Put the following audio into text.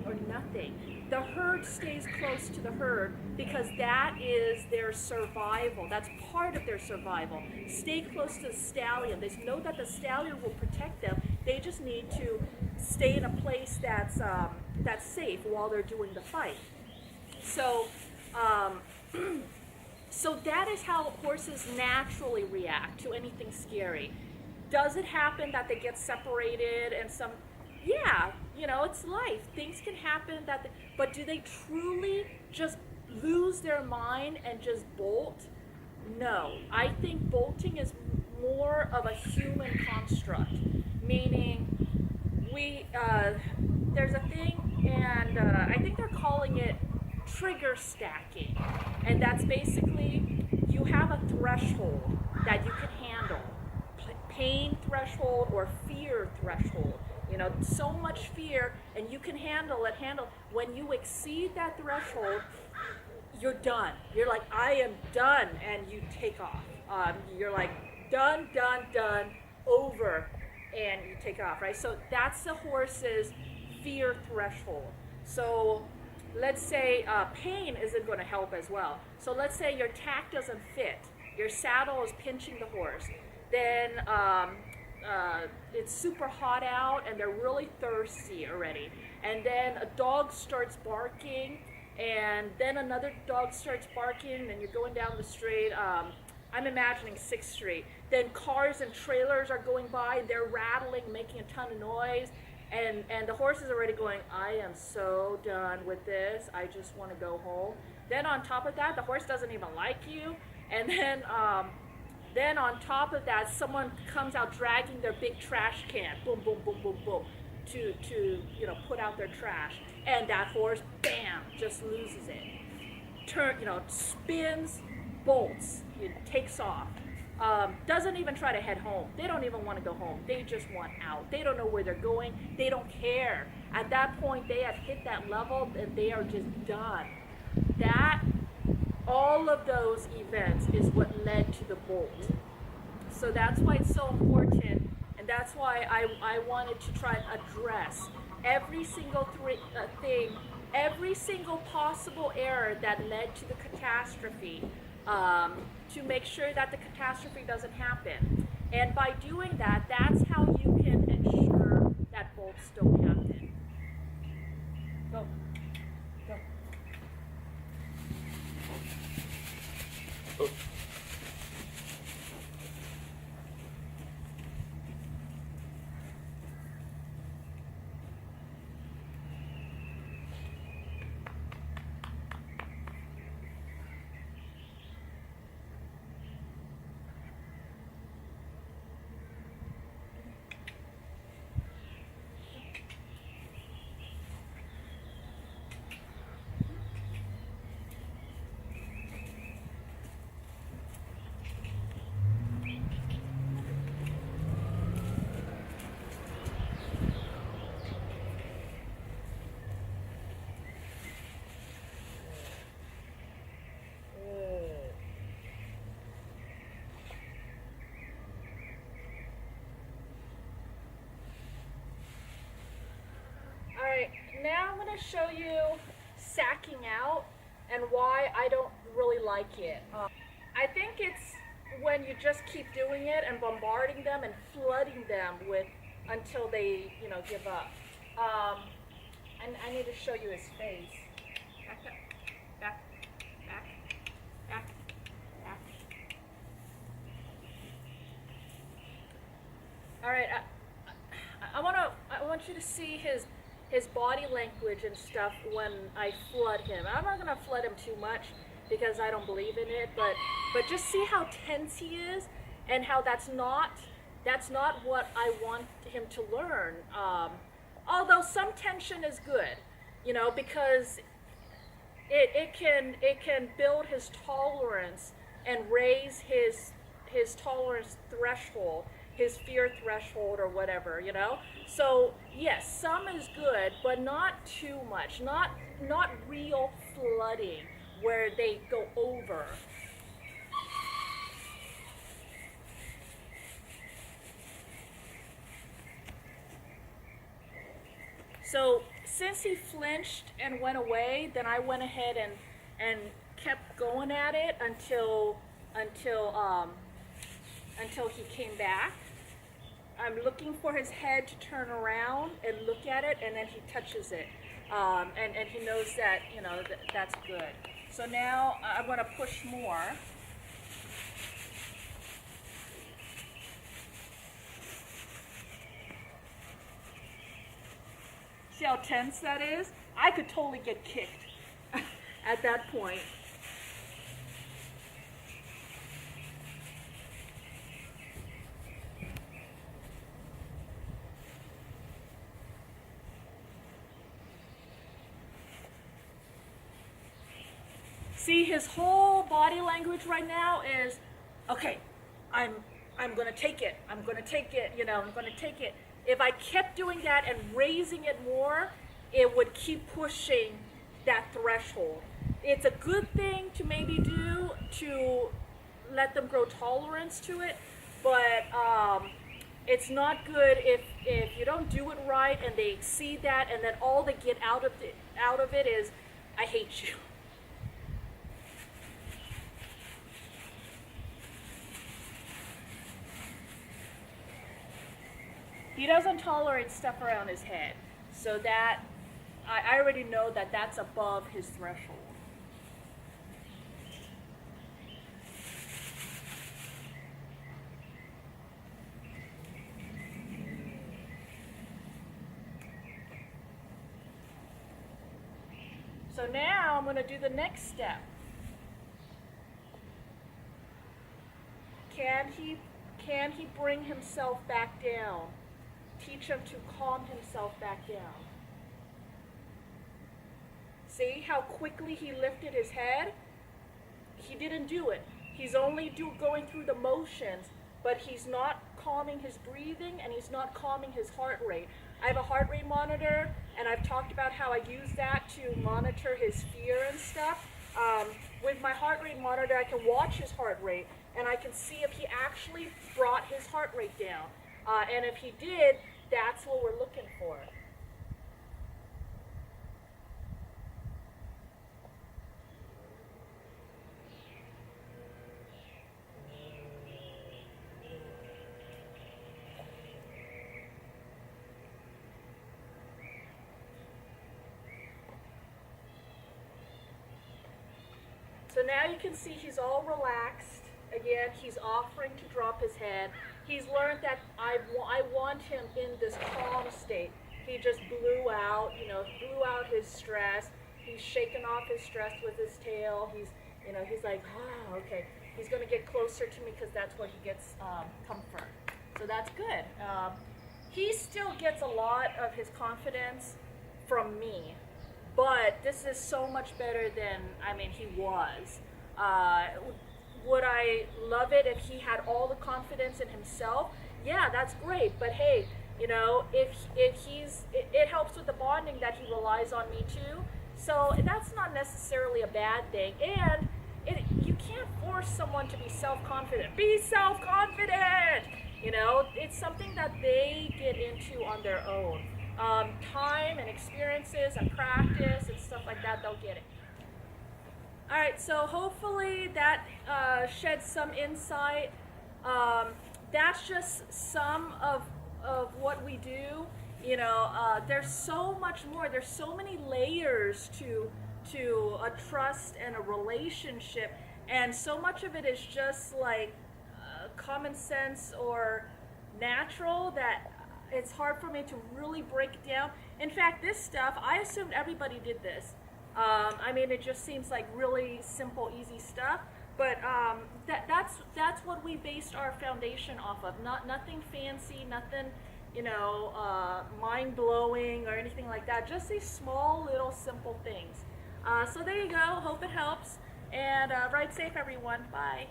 or nothing. The herd stays close to the herd because that is their survival. That's part of their survival. Stay close to the stallion. They know that the stallion will protect them. They just need to stay in a place that's safe while they're doing the fight. So, um, so that is how horses naturally react to anything scary. Does it happen that they get separated and some? Yeah, it's life. Things can happen but do they truly just lose their mind and just bolt? No, I think bolting is more of a human construct, meaning there's a thing, and I think they're calling it trigger stacking, and that's basically you have a threshold that you can handle, pain threshold or fear threshold. So much fear, and you can handle it. When you exceed that threshold, you're done. You're like, I am done, and you take off. You're like, done, over, and you take off, right? So that's the horse's fear threshold. So let's say pain isn't going to help as well. So let's say your tack doesn't fit. Your saddle is pinching the horse. Then it's super hot out and they're really thirsty already. And then a dog starts barking, and then another dog starts barking, and you're going down the street. I'm imagining 6th Street. Then cars and trailers are going by, and they're rattling, making a ton of noise. And the horse is already going, I am so done with this. I just want to go home. Then on top of that, the horse doesn't even like you. And then on top of that, someone comes out dragging their big trash can, boom, boom, boom, boom, boom, to put out their trash. And that horse, bam, just loses it. Spins, bolts, it takes off. Doesn't even try to head home. They don't even want to go home. They just want out. They don't know where they're going. They don't care. At that point, they have hit that level and they are just done. All of those events is what led to the bolt. So that's why it's so important, and that's why I wanted to try and address every single thing, every single possible error that led to the catastrophe, to make sure that the catastrophe doesn't happen. And by doing that, that's how you can ensure that bolts don't happen. Go. Go. Oh. Alright, now I'm going to show you sacking out and why I don't really like it. I think it's when you just keep doing it and bombarding them and flooding them with until they, give up. And I need to show you his face. Back up. Back. Back. Back. Back. Alright, I want you to see his body language and stuff when I flood him. I'm not going to flood him too much because I don't believe in it, but just see how tense he is and how that's not what I want him to learn. Although some tension is good, because it can build his tolerance and raise his tolerance threshold, his fear threshold or whatever, So yes, some is good, but not too much. Not real flooding where they go over. So since he flinched and went away, then I went ahead and kept going at it until until he came back. I'm looking for his head to turn around and look at it, and then he touches it, and he knows that that's good. So now I'm going to push more. See how tense that is? I could totally get kicked at that point. See, his whole body language right now is, okay, I'm gonna take it. I'm gonna take it. I'm gonna take it. If I kept doing that and raising it more, it would keep pushing that threshold. It's a good thing to maybe do to let them grow tolerance to it, but it's not good if you don't do it right and they exceed that, and then all they get out of it is, I hate you. He doesn't tolerate stuff around his head, so that I already know that that's above his threshold. So now I'm going to do the next step. Can he bring himself back down? Teach him to calm himself back down. See how quickly he lifted his head? He didn't do it. He's only going through the motions, but he's not calming his breathing and he's not calming his heart rate. I have a heart rate monitor, and I've talked about how I use that to monitor his fear and stuff. With my heart rate monitor, I can watch his heart rate, and I can see if he actually brought his heart rate down. And if he did, that's what we're looking for. So now you can see he's all relaxed. Again, he's offering to drop his head. He's learned that I want him in this calm state. He just blew out his stress. He's shaking off his stress with his tail. He's like, okay. He's going to get closer to me because that's where he gets comfort. So that's good. He still gets a lot of his confidence from me, but this is so much better than he was. Would I love it if he had all the confidence in himself? Yeah, that's great. But hey, it helps with the bonding that he relies on me too. So that's not necessarily a bad thing. And you can't force someone to be self-confident. Be self-confident! It's something that they get into on their own. Time and experiences and practice and stuff like that, they'll get it. All right, so hopefully that sheds some insight. That's just some of what we do. There's so much more. There's so many layers to a trust and a relationship, and so much of it is just like common sense or natural that it's hard for me to really break it down. In fact, this stuff, I assumed everybody did this. It just seems like really simple, easy stuff. But that's what we based our foundation off of. Nothing fancy, nothing, mind-blowing or anything like that. Just these small, little, simple things. So there you go. Hope it helps. And ride safe, everyone. Bye.